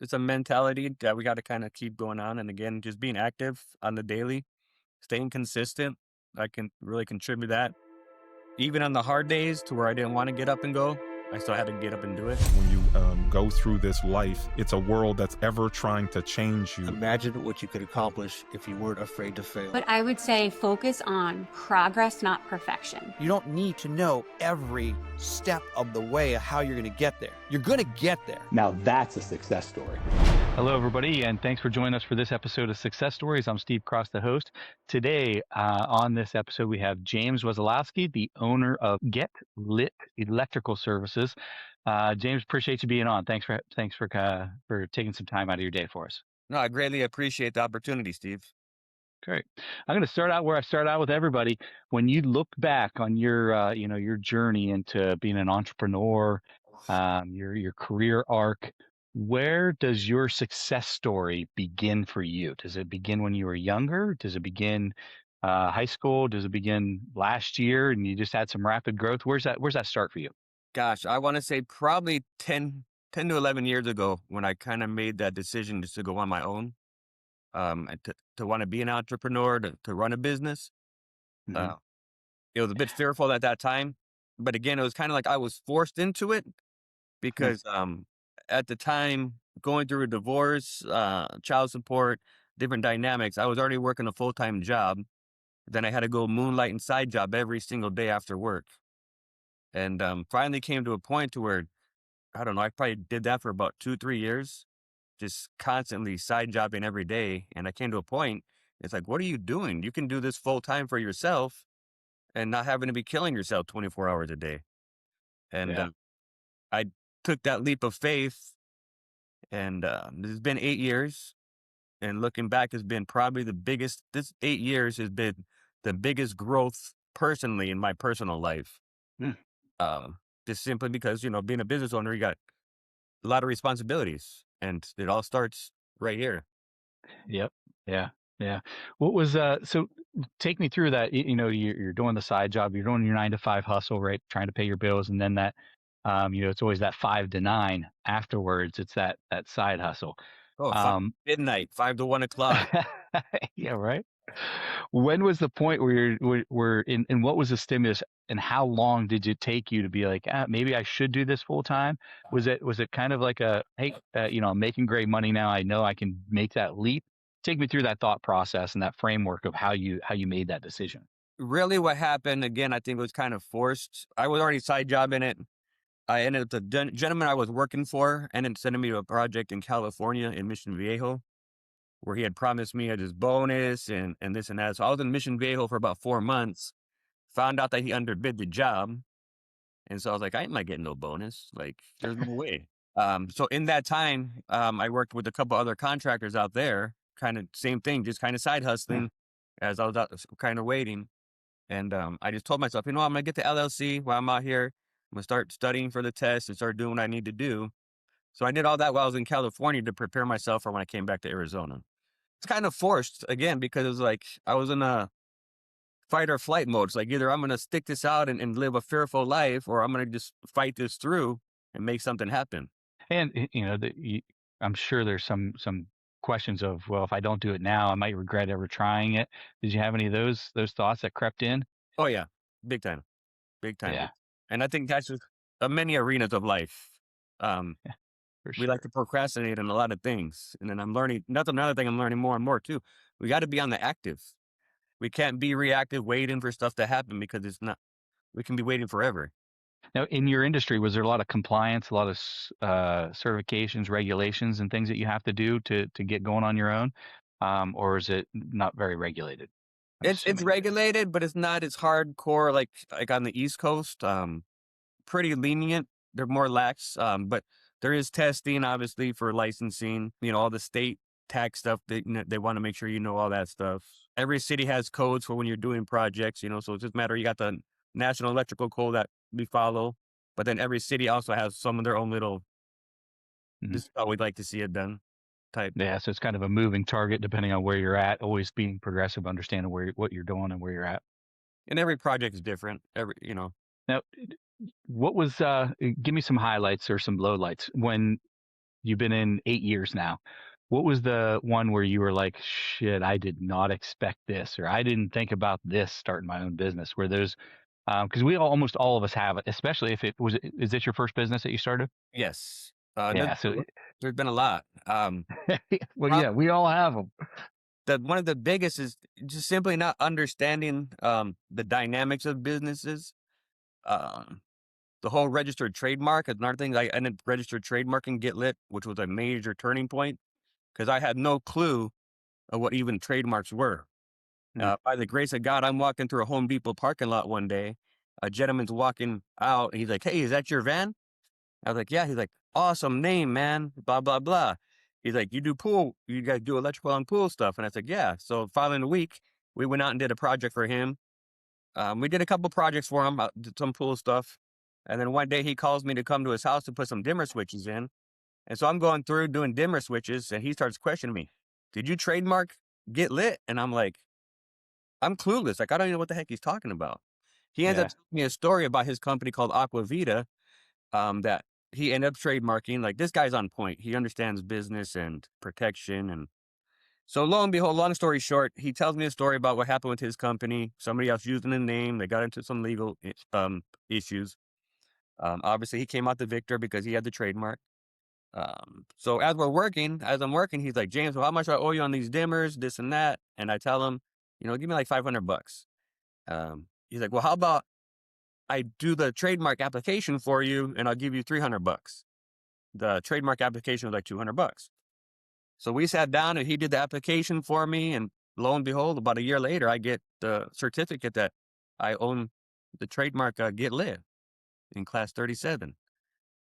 it's a mentality that we got to kind of keep going on. And again, just being active on the daily, staying consistent. I can really contribute that. Even on the hard days to where I didn't want to get up and go, I still had to get up and do it. When you go through this life, it's a world that's ever trying to change you. Imagine what you could accomplish if you weren't afraid to fail. But I would say focus on progress, not perfection. You don't need to know every step of the way of how you're going to get there. You're going to get there. Now that's a success story. Hello, everybody, and thanks for joining us for this episode of Success Stories. I'm Steve Cross, the host. Today, on this episode, we have James Wesolaski, the owner of Get Lit Electrical Services. James, appreciate you being on. Thanks for taking some time out of your day for us. No, I greatly appreciate the opportunity, Steve. Great. I'm going to start out where I start out with everybody. When you look back on your, your journey into being an entrepreneur, your career arc, where does your success story begin for you? Does it begin when you were younger? Does it begin high school? Does it begin last year and you just had some rapid growth? Where's that start for you? Gosh, I want to say probably 10 to 11 years ago when I kind of made that decision just to go on my own, and to want to be an entrepreneur, to run a business. Mhm. It was a bit fearful at that time, but again, it was kind of like I was forced into it because at the time, going through a divorce, child support, different dynamics, I was already working a full-time job. Then I had to go moonlight and side job every single day after work. And finally came to a point to where, I don't know, I probably did that for about 2, 3 years, just constantly side jobbing every day. And I came to a point, it's like, what are you doing? You can do this full time for yourself and not having to be killing yourself 24 hours a day. And Yeah. I took that leap of faith, and it's been 8 years. And looking back, has been probably this 8 years has been the biggest growth personally in my personal life. Mm. Just simply because, being a business owner, you got a lot of responsibilities and it all starts right here. Yep. Yeah. Yeah. What was so take me through that. You're doing the side job, you're doing your 9 to 5 hustle, right? Trying to pay your bills, and then that it's always that 5 to 9 afterwards. It's that side hustle. Oh, midnight, 5 to 1 o'clock. Yeah, right. When was the point where where and what was the stimulus, and how long did it take you to be like, maybe I should do this full time? Was it kind of like hey, I'm making great money now, I know I can make that leap? Take me through that thought process and that framework of how you made that decision. Really, what happened again, I think it was kind of forced. I was already side jobbing it. I ended up, the gentleman I was working for ended up sending me to a project in California in Mission Viejo, where he had promised me this bonus and this and that. So I was in Mission Viejo for about 4 months, found out that he underbid the job. And so I was like, I ain't not getting no bonus. Like, there's no way. So in that time, I worked with a couple other contractors out there, kind of same thing, just kind of side hustling as I was out kind of waiting. And I just told myself, I'm going to get the LLC while I'm out here. I'm going to start studying for the test and start doing what I need to do. So I did all that while I was in California to prepare myself for when I came back to Arizona. It's kind of forced again, because it was like I was in a fight or flight mode. It's like either I'm going to stick this out and live a fearful life, or I'm going to just fight this through and make something happen. And I'm sure there's some questions of, well, if I don't do it now, I might regret ever trying it. Did you have any of those thoughts that crept in? Oh yeah, big time. Yeah, And I think that's just many arenas of life. for We sure. like to procrastinate on a lot of things. And then I'm learning, that's another thing I'm learning more and more too. We got to be on the active. We can't be reactive, waiting for stuff to happen, because we can be waiting forever. Now, in your industry, was there a lot of compliance, a lot of certifications, regulations, and things that you have to do to get going on your own, or is it not very regulated? It's regulated, but it's not as hardcore like on the East Coast. Pretty lenient. They're more lax. But there is testing, obviously, for licensing. All the state tax stuff. They want to make sure you know all that stuff. Every city has codes for when you're doing projects. So it's just a matter. You got the National Electrical Code that we follow, but then every city also has some of their own little. Mhm. This is how we'd like to see it done. Type. Yeah, so it's kind of a moving target depending on where you're at. Always being progressive, understanding what you're doing and where you're at. And every project is different. Now, what was? Give me some highlights or some lowlights when you've been in 8 years now. What was the one where you were like, shit, I did not expect this, or I didn't think about this starting my own business? Where there's, because almost all of us have it, especially if is this your first business that you started? Yes. Yeah. So, There's been a lot. well, Prob- yeah, we all have them. one of the biggest is just simply not understanding the dynamics of businesses. Um, the whole registered trademark is another thing. I ended up registered trademarking Get Lit, which was a major turning point because I had no clue of what even trademarks were. Mm. By the grace of God, I'm walking through a Home Depot parking lot one day. A gentleman's walking out, and he's like, "Hey, is that your van?" I was like, "Yeah." He's like, "Awesome name, man." Blah blah blah. He's like, "You do pool? You guys do electrical and pool stuff?" And I said, "Yeah." So following the week, we went out and did a project for him. We did a couple projects for him, did some pool stuff, and then one day he calls me to come to his house to put some dimmer switches in. And so I'm going through doing dimmer switches, and he starts questioning me. "Did you trademark Get Lit?" And I'm like, I'm clueless. Like, I don't even know what the heck he's talking about. He ends up Yeah. telling me a story about his company called Aquavita, that he ended up trademarking. Like, this guy's on point. He understands business and protection. And so lo and behold, long story short, he tells me a story about what happened with his company. Somebody else using the name. They got into some legal issues. Obviously, he came out the victor because he had the trademark. So as I'm working, he's like, "James, well, how much I owe you on these dimmers, this and that?" And I tell him, give me like $500. He's like, "Well, how about I do the trademark application for you and I'll give you $300. The trademark application was like $200. So we sat down and he did the application for me. And lo and behold, about a year later, I get the certificate that I own the trademark Get Lit in class 37,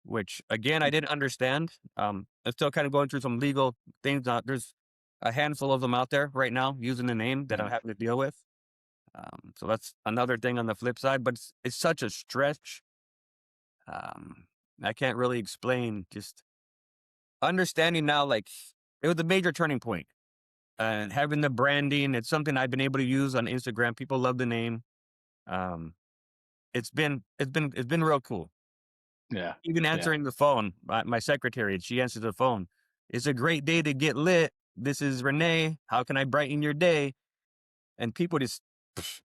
which again, I didn't understand. I'm still kind of going through some legal things. There's a handful of them out there right now using the name that I'm having to deal with. So that's another thing on the flip side, but it's such a stretch. Um, I can't really explain. Just understanding now, like it was a major turning point. And having the branding, it's something I've been able to use on Instagram. People love the name. Um, it's been real cool. Yeah. Even Yeah. answering the phone, my secretary, she answers the phone. "It's a great day to get lit. This is Renee. How can I brighten your day?" And people just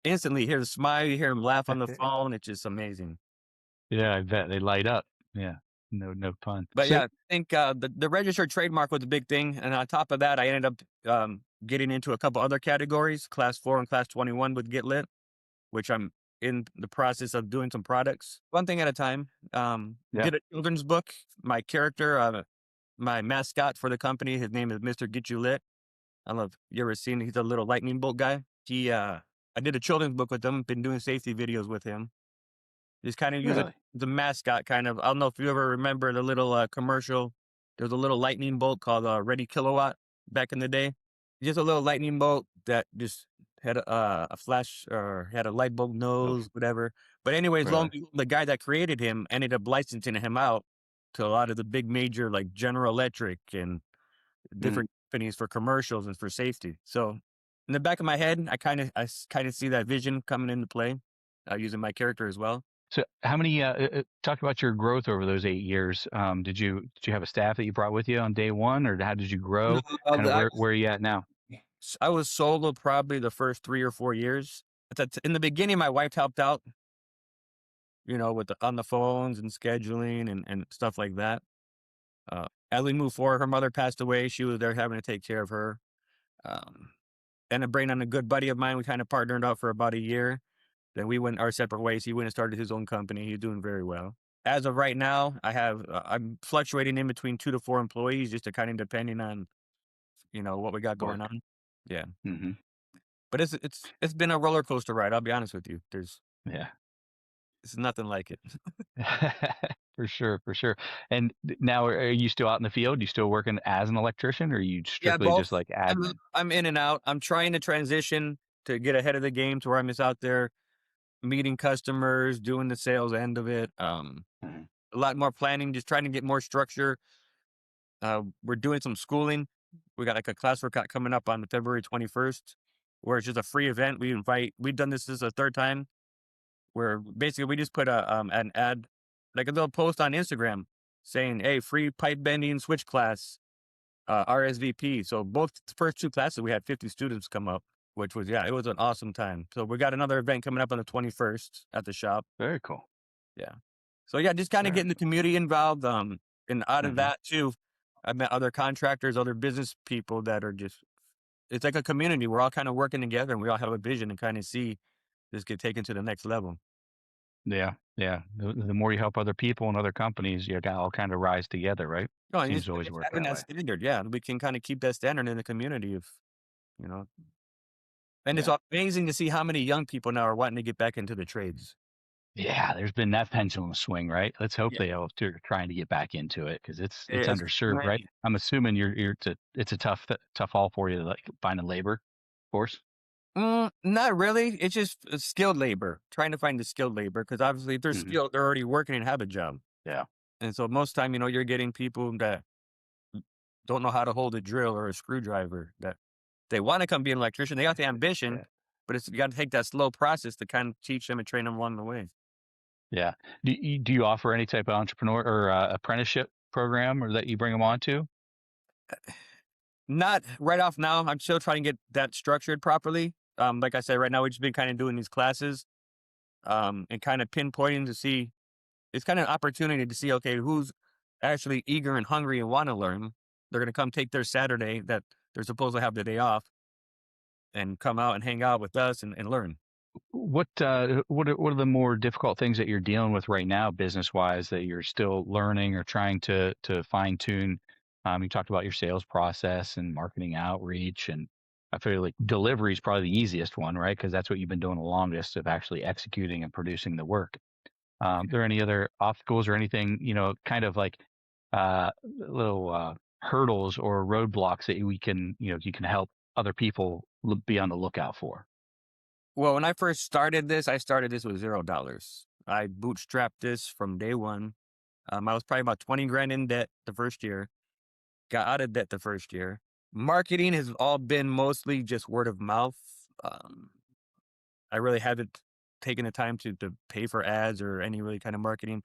instantly hear the smile, you hear them laugh on the phone. It's just amazing. Yeah, I bet they light up. Yeah. No pun. But So, yeah, I think the registered trademark was a big thing. And on top of that, I ended up getting into a couple other categories, class 4 and class 21 with Get Lit, which I'm in the process of doing some products, one thing at a time. yeah. Did a children's book. My character, my mascot for the company, his name is Mr. Get You Lit. I love, you ever seen, he's a little lightning bolt guy. I did a children's book with him, been doing safety videos with him. Just kind of use it Really? the mascot kind of. I don't know if you ever remember the little commercial. There was a little lightning bolt called Ready Kilowatt back in the day. Just a little lightning bolt that just had a flash or had a light bulb Oh, nose, whatever. But anyways, lo really? and behold, the guy that created him ended up licensing him out to a lot of the big major like General Electric and Mm. different companies for commercials and for safety. So in the back of my head, I kind of see that vision coming into play, using my character as well. So how many, talk about your growth over those 8 years. Did you have a staff that you brought with you on day one, or how did you No, grow? Kind of where are you at now? I was solo probably the first 3 or 4 years. In the beginning, my wife helped out, with on the phones and scheduling and stuff like that. As we moved forward, her mother passed away. She was there having to take care of her. Um, Ended up bringing on a good buddy of mine. We kind of partnered up for about a year. Then we went our separate ways. He went and started his own company. He's doing very well. As of right now, I'm fluctuating in between 2 to 4 employees, just to kind of depending on what we got going Work. on. Yeah. Hmm. But it's been a roller coaster ride. I'll be honest with you. Yeah. It's nothing like it. For sure, for sure. And now, are you still out in the field? You still working as an electrician, or are you Yeah, strictly both. just like I'm admin? I'm in and out. I'm trying to transition to get ahead of the game to where I'm just out there meeting customers, doing the sales end of it. Mhm. A lot more planning, just trying to get more structure. We're doing some schooling. We got like a class workout coming up on February 21st, where it's just a free event. We've done this a third time, where basically we just put an ad, like a little post on Instagram. saying, hey, free pipe bending switch class, RSVP. So both the first 2 classes, we had 50 students come up, which was, it was an awesome time. So we got another event coming up on the 21st at the shop. Very cool. Yeah. So yeah, just kind of getting the community involved. And out of that too, I met other contractors, other business people that are just, it's like a community. We're all kind of working together and we all have a vision and kind of see this get taken to the next level. Yeah. Yeah. The more you help other people and other companies, you all kind of rise together, right? No, and Seems to always it's work having that that way. standard. Yeah. We can kind of keep that standard in the community of, you know, and it's Yeah. amazing to see how many young people now are wanting to get back into the trades. Yeah, there's been that pendulum swing, right? Let's hope Yeah. they all are trying to get back into it because it's It's underserved, right? great. I'm assuming it's a tough haul for you to like find a labor force. Not really. It's just skilled labor, trying to find the skilled labor because obviously if they're Mhm. skilled, they're already working and have a job. Yeah. And so most time, you're getting people that don't know how to hold a drill or a screwdriver, that they want to come be an electrician. They got the ambition, Yeah. but you got to take that slow process to kind of teach them and train them along the way. Yeah. Do you offer any type of entrepreneur or apprenticeship program or that you bring them on to? Not right off now. I'm still trying to get that structured properly. Like I said, right now we've just been kind of doing these classes, and kind of pinpointing to see. It's kind of an opportunity to see, okay, who's actually eager and hungry and want to learn. They're going to come take their Saturday that they're supposed to have the day off and come out and hang out with us and learn. What are the more difficult things that you're dealing with right now, business wise, that you're still learning or trying to fine tune? You talked about your sales process and marketing outreach, and I feel like delivery is probably the easiest one, right? Because that's what you've been doing the longest of actually executing and producing the work. There any other obstacles or anything, kind of like little hurdles or roadblocks that we can, you can help other people be on the lookout for? Well, when I first started this, I started this with $0. I bootstrapped this from day one. I was probably about 20 grand in debt the first year, got out of debt the first year. Marketing has all been mostly just word of mouth. Um, I really haven't taken the time to pay for ads or any really kind of marketing.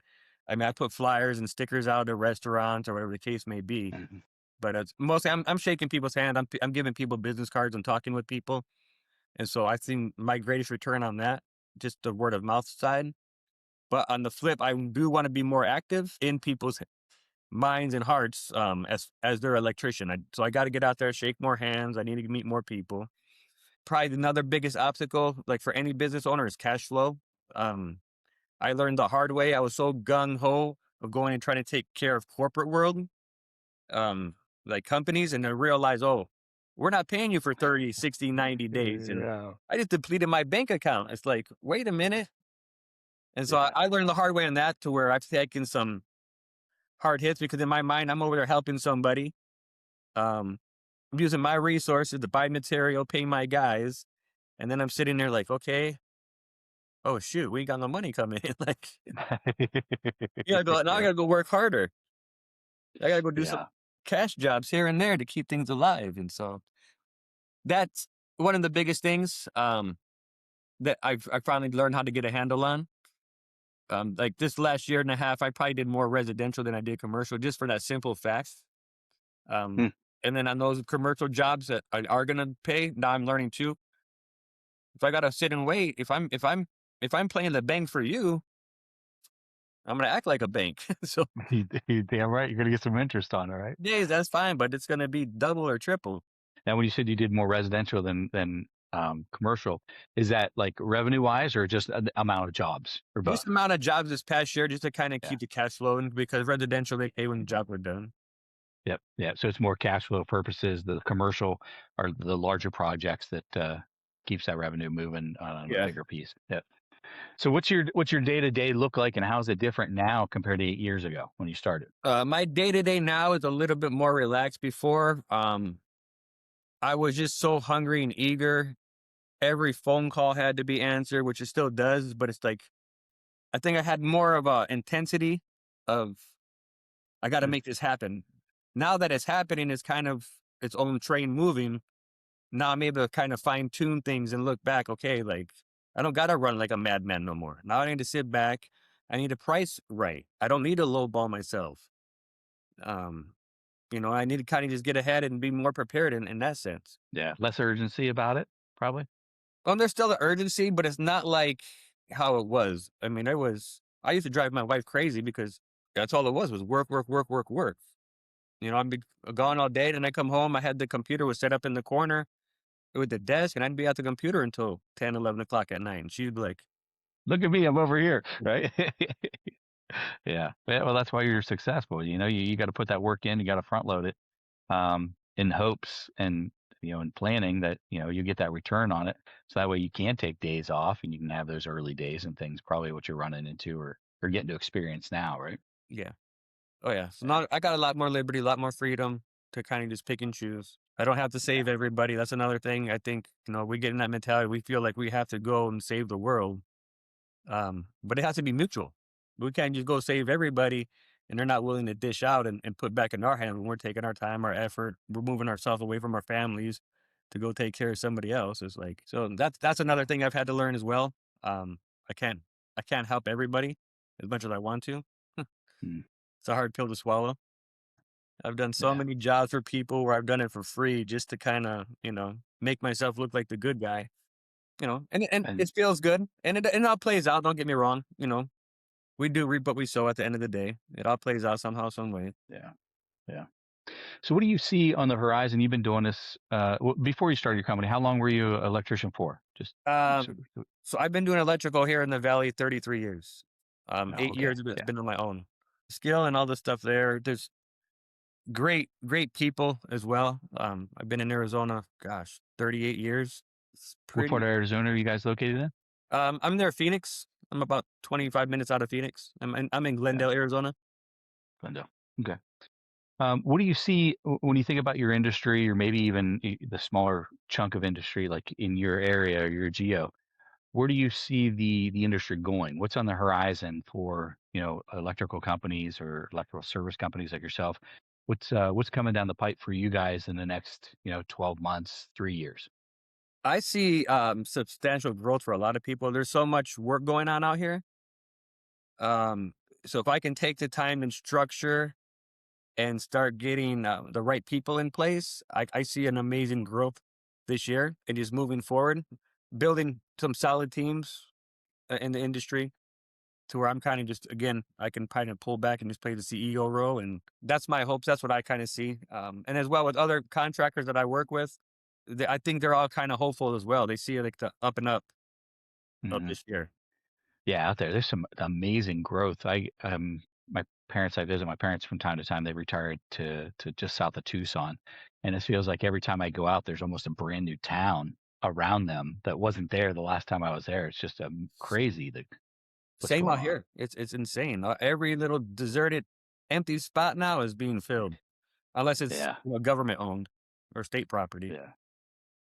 I mean, I put flyers and stickers out at restaurants or whatever the case may be, Mhm. but it's mostly I'm shaking people's hand. I'm giving people business cards and talking with people, and so I've seen my greatest return on that, just the word of mouth side. But on the flip, I do want to be more active in people's minds and hearts, as their electrician. So I got to get out there, shake more hands. I need to meet more people. Probably another biggest obstacle, like for any business owner, is cash flow. Um, I learned the hard way. I was so gung ho of going and trying to take care of corporate world, um, like companies, and then realize, oh, we're not paying you for 30, 60, 90 days. And Yeah. I just depleted my bank account. It's like, wait a minute. And so Yeah. I learned the hard way on that, to where I've taken some hard hits because in my mind, I'm over there helping somebody. Um, I'm using my resources to buy material, pay my guys. And then I'm sitting there like, okay, oh shoot, we ain't got no money coming in. Like, now I Yeah. gotta go work harder. I gotta go do some Yeah. cash jobs here and there to keep things alive. And so that's one of the biggest things, that I finally learned how to get a handle on. Like this last year and a half, I probably did more residential than I did commercial, just for that simple fact. Um, Hmm. and then on those commercial jobs that are gonna pay, now I'm learning too. If I gotta sit and wait, if I'm playing the bank for you, I'm gonna act like a bank. So You damn right. You're gonna get some interest on it, right? days, that's fine, but it's gonna be double or triple. Now, when you said you did more residential than commercial, is that like revenue wise or just the amount of jobs or Just both? amount of jobs this past year, just to kind of Yeah. keep the cash flowing, because residential they pay when the jobs are done. Yep. Yeah. So it's more cash flow purposes. The commercial are the larger projects that keeps that revenue moving on a Yeah. bigger piece. Yep. So what's your day to day look like, and how's it different now compared to 8 years ago when you started? My day to day now is a little bit more relaxed. Before, I was just so hungry and eager. Every phone call had to be answered, which it still does, but it's like I think I had more of a intensity of, I got to Mm. make this happen. Now that it's happening, it's kind of its own train moving. Now I'm able to kind of fine tune things and look back. Okay, like I don't got to run like a madman no more. Now I need to sit back. I need to price right. I don't need to lowball myself. I need to kind of just get ahead and be more prepared in that sense. Yeah. Less urgency about it, probably. Well, there's still the urgency, but it's not like how it was. I mean, I used to drive my wife crazy because that's all it was work, work, work, work, work. I'd be gone all day, and I come home. I had the computer was set up in the corner with the desk, and I'd be at the computer until 10, 11 o'clock at night. And she'd be like, Look at me, I'm over here, right? Yeah. Well, that's why you're successful. You got to put that work in. You got to front load it, in hopes and in planning that you get that return on it. So that way you can take days off and you can have those early days and things. Probably what you're running into or getting to experience now, right? yeah. Oh, yeah. So now I got a lot more liberty, a lot more freedom to kind of just pick and choose. I don't have to save everybody. That's another thing. I think, we get in that mentality. We feel like we have to go and save the world. But it has to be mutual. We can't just go save everybody and they're not willing to dish out and put back in our hand when we're taking our time, our effort, we're moving ourselves away from our families to go take care of somebody else. It's like, so that's another thing I've had to learn as well. I can't help everybody as much as I want to. Mm, It's a hard pill to swallow. I've done so yeah. many jobs for people where I've done it for free just to kind of, make myself look like the good guy, and And it feels good. And it all plays out. Don't get me wrong. We do reap what we sow at the end of the day. It all plays out somehow, some way. yeah, yeah. So what do you see on the horizon? You've been doing this before you started your company. How long were you an electrician for? Just Um, sort of. so I've been doing electrical here in the Valley 33 years. Oh, 8 years okay. of it's Yeah. been on my own. Skill and all the stuff there. There's great, great people as well. I've been in Arizona, gosh, 38 years. It's What part pretty. of Arizona are you guys located in? I'm near Phoenix. I'm about 25 minutes out of Phoenix. I'm in Yeah, Glendale, Arizona. Glendale. Okay. What do you see when you think about your industry, or maybe even the smaller chunk of industry, like in your area or your geo? Where do you see the industry going? What's on the horizon for electrical companies or electrical service companies like yourself? What's coming down the pipe for you guys in the next 12 months, 3 years? I see substantial growth for a lot of people. There's so much work going on out here. Um, so if I can take the time and structure and start getting the right people in place, I see an amazing growth this year and just moving forward, building some solid teams in the industry to where I'm kind of just, again, I can kind of pull back and just play the CEO role. And that's my hopes. That's what I kind of see. And as well with other contractors that I work with, I think they're all kind of hopeful as well. They see like the up and up of Mhm. this year. Yeah, out there's some amazing growth. I visit my parents from time to time. They retired to just south of Tucson, and it feels like every time I go out, there's almost a brand new town around them that wasn't there the last time I was there. It's just crazy what's Same going out on. here. It's insane. Every little deserted, empty spot now is being filled, unless it's Yeah, government owned or state property. yeah,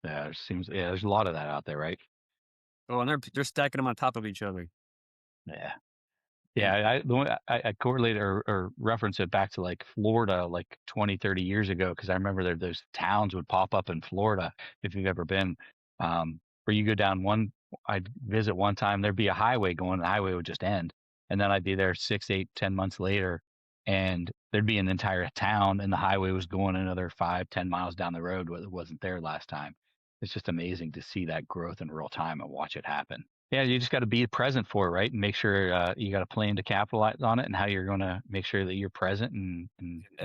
yeah. There's a lot of that out there, right? Oh, and they're stacking them on top of each other. Yeah. And Yeah, the one I correlate or reference it back to like Florida, like 20, 30 years ago, because I remember those towns would pop up in Florida, if you've ever been, where you go down I'd visit one time, there'd be a highway going, the highway would just end. And then I'd be there 6, 8, 10 months later, and there'd be an entire town, and the highway was going another 5, 10 miles down the road, where it wasn't there last time. It's just amazing to see that growth in real time and watch it happen. Yeah, you just got to be present for it, right? And make sure you got a plan to capitalize on it and how you're going to make sure that you're present and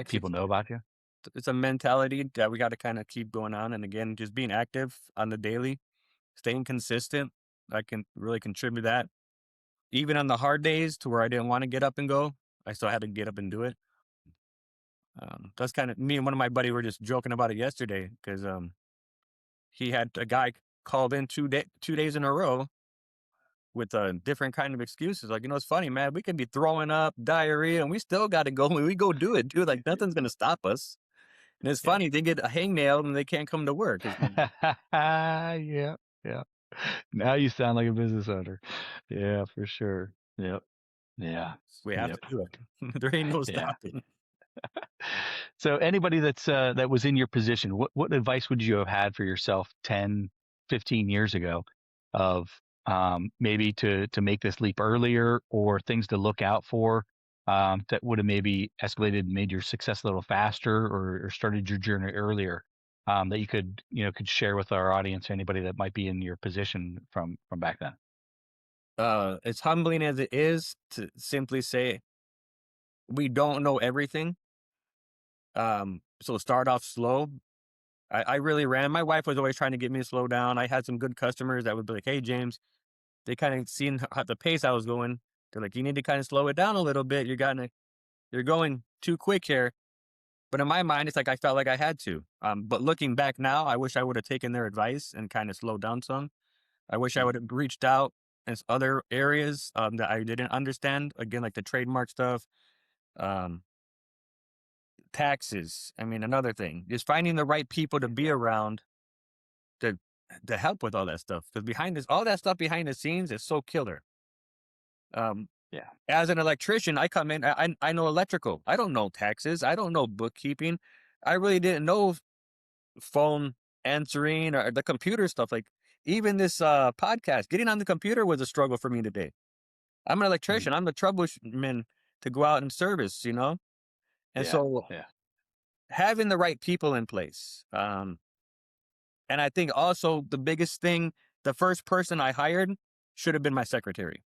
people know execute. about you. It's a mentality that we got to kind of keep going on. And again, just being active on the daily, staying consistent. I can really contribute that. Even on the hard days to where I didn't want to get up and go, I still had to get up and do it. That's kind of me and one of my buddy were just joking about it yesterday because he had a guy called in 2 days in a row with a different kind of excuses. Like, it's funny, man. We could be throwing up diarrhea and we still got to go. We go do it, dude. Like, nothing's going to stop us. And it's Yeah. funny. They get a hangnail and they can't come to work. Yeah. Yeah. Now you sound like a business owner. Yeah, for sure. Yep. Yeah. We have Yep. to do it. There ain't no Yeah. stopping. So anybody that was in your position, what advice would you have had for yourself 10, 15 years ago of maybe to make this leap earlier or things to look out for? that would have maybe escalated, made your success a little faster, or started your journey earlier, that you could share with our audience, anybody that might be in your position from back then? As humbling as it is to simply say we don't know everything. So start off slow. I really ran. My wife was always trying to get me to slow down. I had some good customers that would be like, "Hey, James," they kind of seen how the pace I was going. They're like, "You need to kind of slow it down a little bit. You're going too quick here." But in my mind, it's like I felt like I had to. But looking back now, I wish I would have taken their advice and kind of slowed down some. I wish I Mm. would have reached out in other areas that I didn't understand. Again, like the trademark stuff, um, taxes. I mean, another thing, just finding the right people to be around to to help with all that stuff. Because all that stuff behind the scenes is so killer. Um, Yeah. as an electrician, I come in, I know electrical. I don't know taxes. I don't know bookkeeping. I really didn't know phone answering or the computer stuff. Like even this podcast, getting on the computer was a struggle for me today. I'm an Mhm. electrician. I'm the troubleshooter to go out and service, And Yeah. so Yeah. having the right people in place. And I think also the biggest thing, the first person I hired should have been my secretary.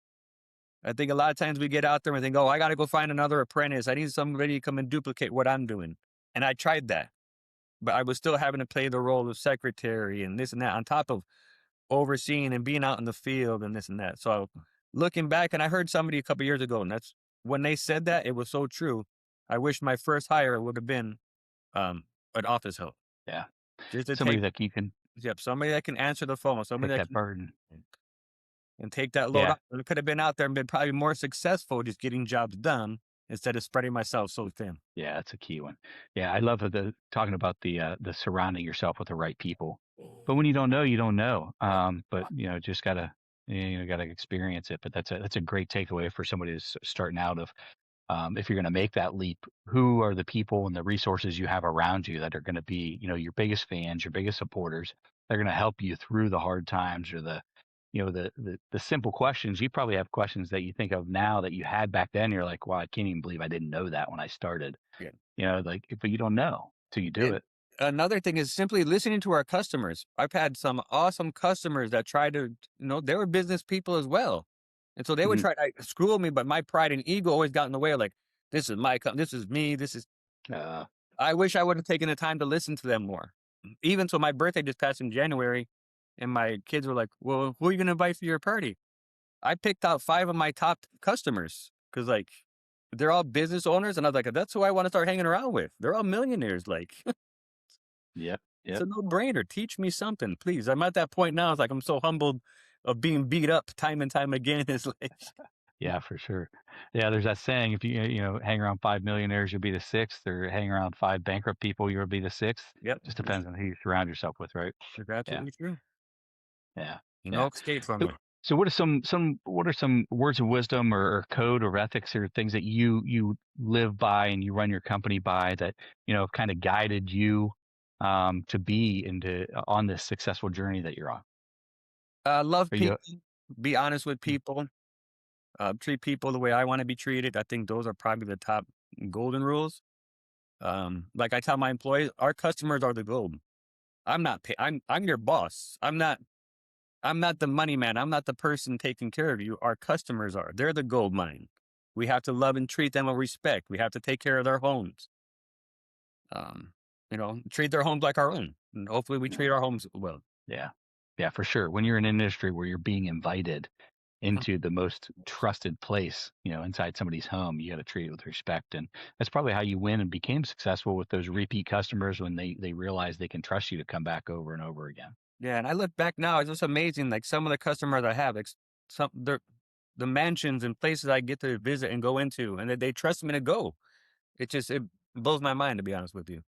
I think a lot of times we get out there and think, oh, I got to go find another apprentice. I need somebody to come and duplicate what I'm doing. And I tried that, but I was still having to play the role of secretary and this and that on top of overseeing and being out in the field and this and that. So looking back, and I heard somebody a couple years ago, and that's when they said that, it was so true. I wish my first hire would have been um, an office help, Yeah. just to Somebody take, that you can yep, somebody that can answer the phone, somebody take that that can burden. and take that load Yeah. off. I could have been out there and been probably more successful just getting jobs done instead of spreading myself so thin. Yeah, that's a key one. Yeah, I love the talking about the surrounding yourself with the right people. But when you don't know, you don't know. But just gotta experience it. But that's a great takeaway for somebody that's starting out of, if you're going to make that leap, who are the people and the resources you have around you that are going to be, your biggest fans, your biggest supporters? They're going to help you through the hard times, or the simple questions. You probably have questions that you think of now that you had back then. You're like, wow, I can't even believe I didn't know that when I started. Yeah. Like, but you don't know till you do And it. another thing is simply listening to our customers. I've had some awesome customers that try to, they were business people as well. And so they would Mhm. try to school me, but my pride and ego always got in the way of like, this is this is me, Uh, I wish I would have taken the time to listen to them more. Even so, my birthday just passed in January, and my kids were like, well, who are you going to invite for your party? I picked out 5 of my top customers because, like, they're all business owners, and I was like, "That's who I wanna start hanging around with. They're all millionaires, like, yep, it's yep. a no-brainer. Teach me something, please." I'm at that point now, it's like I'm so humbled of being beat up time and time again. It's like Yeah, for sure. Yeah, there's that saying: if hang around 5 millionaires, you'll be the sixth, or hang around 5 bankrupt people, you'll be the sixth. Yep, Just depends on who you surround yourself with, right? it's Yeah, absolutely true. yeah, No yeah. escape from So, it. so what are some words of wisdom, or code or ethics, or things that you live by and you run your company by, that have kind of guided you to be into on this successful journey that you're on? Love Are you? people, be honest with people, treat people the way I wanna be treated. I think those are probably the top golden rules. Like I tell my employees, our customers are the gold. I'm not pay I'm your boss. I'm not the money man. I'm not the person taking care of you. Our customers are. They're the gold mine. We have to love and treat them with respect. We have to take care of their homes. Treat their homes like our own. And hopefully we treat our homes well. Yeah, yeah, for sure. When you're in an industry where you're being invited Mhm. into the most trusted place, inside somebody's home, you got to treat it with respect. And that's probably how you win and became successful with those repeat customers, when they realize they can trust you to come back over and over again. Yeah, and I look back now, it's just amazing. Like some of the customers I have, like the mansions and places I get to visit and go into, and that they trust me to go. It blows my mind to be honest with you.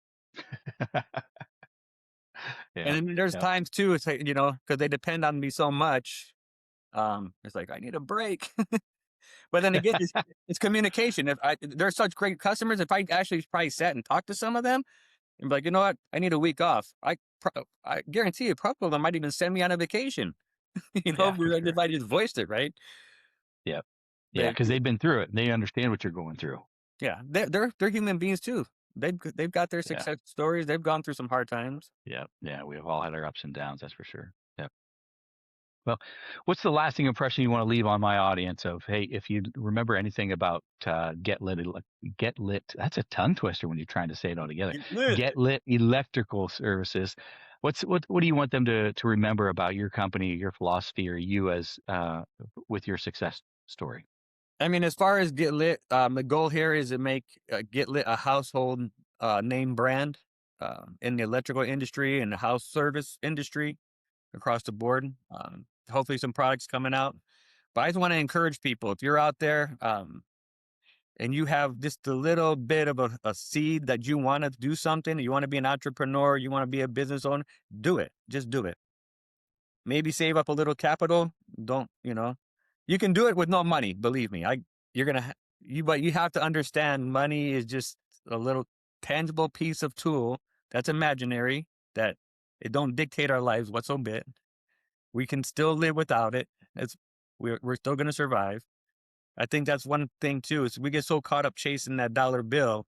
Yeah, And then there's yeah, times too, it's like, because they depend on me so much. It's like I need a break. But then again, it's communication. They're such great customers, if I actually probably sat and talked to some of them and be like, you know what, I need a week off. I guarantee you, a couple of them might even send me on a vacation. yeah, for If sure. I just voiced it right. Yeah. Yeah, because they've been through it. They understand what you're going through. Yeah, they're human beings too. They've got their Yeah. success stories. They've gone through some hard times. Yeah. Yeah. We have all had our ups and downs. That's for sure. Yeah. Well, what's the lasting impression you want to leave on my audience of, hey, if you remember anything about Get Lit, that's a tongue twister when you're trying to say it all together. Get Lit Electrical Services. What do you want them to remember about your company, your philosophy, or you as with your success story? I mean, as far as Get Lit, the goal here is to make Get Lit a household name brand in the electrical industry and the house service industry across the board. Hopefully some products coming out. But I just want to encourage people, if you're out there and you have just a little bit of a seed that you want to do something, you want to be an entrepreneur, you want to be a business owner, do it. Just do it. Maybe save up a little capital. Don't, you can do it with no money. Believe me, but you have to understand money is just a little tangible piece of tool that's imaginary, that it don't dictate our lives what's a bit. We can still live without it. We're still going to survive. I think that's one thing too, is we get so caught up chasing that dollar bill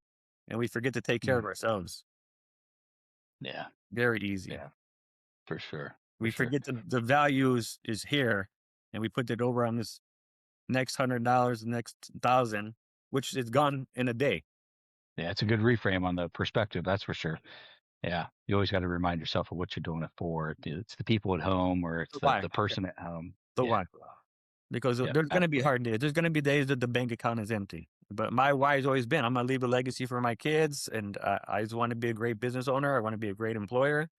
and we forget to take care of ourselves. Yeah. Very easy. Yeah, for sure. We forget the value is here, and we put it over on this next $100, the next 1,000, which is gone in a day. Yeah, it's a good reframe on the perspective. That's for sure. Yeah, you always got to remind yourself of what you're doing it for. It's the people at home, or it's the person at home. Why? Because there's going to be hard days. There's going to be days that the bank account is empty. But my why has always been, I'm going to leave a legacy for my kids, and I just want to be a great business owner. I want to be a great employer,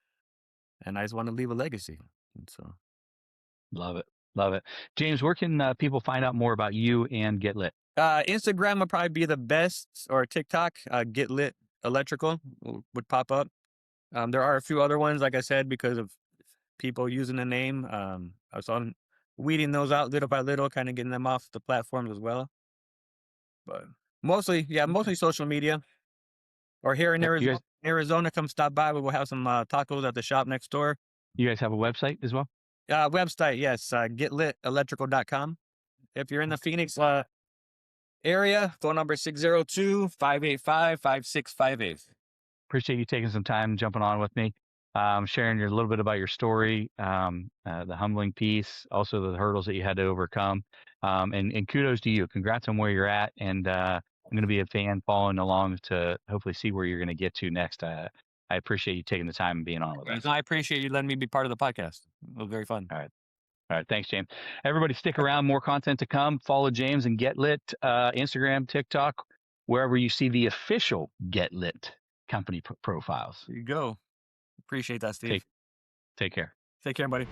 and I just want to leave a legacy. And so, love it. James, where can people find out more about you and Get Lit? Instagram would probably be the best, or TikTok. Get Lit Electrical would pop up. There are a few other ones, like I said, because of people using the name. I was on weeding those out little by little, kind of getting them off the platforms as well. But mostly social media. Or here in Arizona, come stop by. We'll have some tacos at the shop next door. You guys have a website as well? Website, yes, getlitelectrical.com. If you're in the Phoenix area, phone number 602-585-5658. Appreciate you taking some time, jumping on with me, sharing a little bit about your story, the humbling piece, also the hurdles that you had to overcome. And kudos to you. Congrats on where you're at. And I'm going to be a fan following along to hopefully see where you're going to get to next. I appreciate you taking the time and being on with us. I appreciate you letting me be part of the podcast. It was very fun. All right. Thanks, James. Everybody stick around. More content to come. Follow James and Get Lit, Instagram, TikTok, wherever you see the official Get Lit company profiles. There you go. Appreciate that, Steve. Take care. Take care, buddy.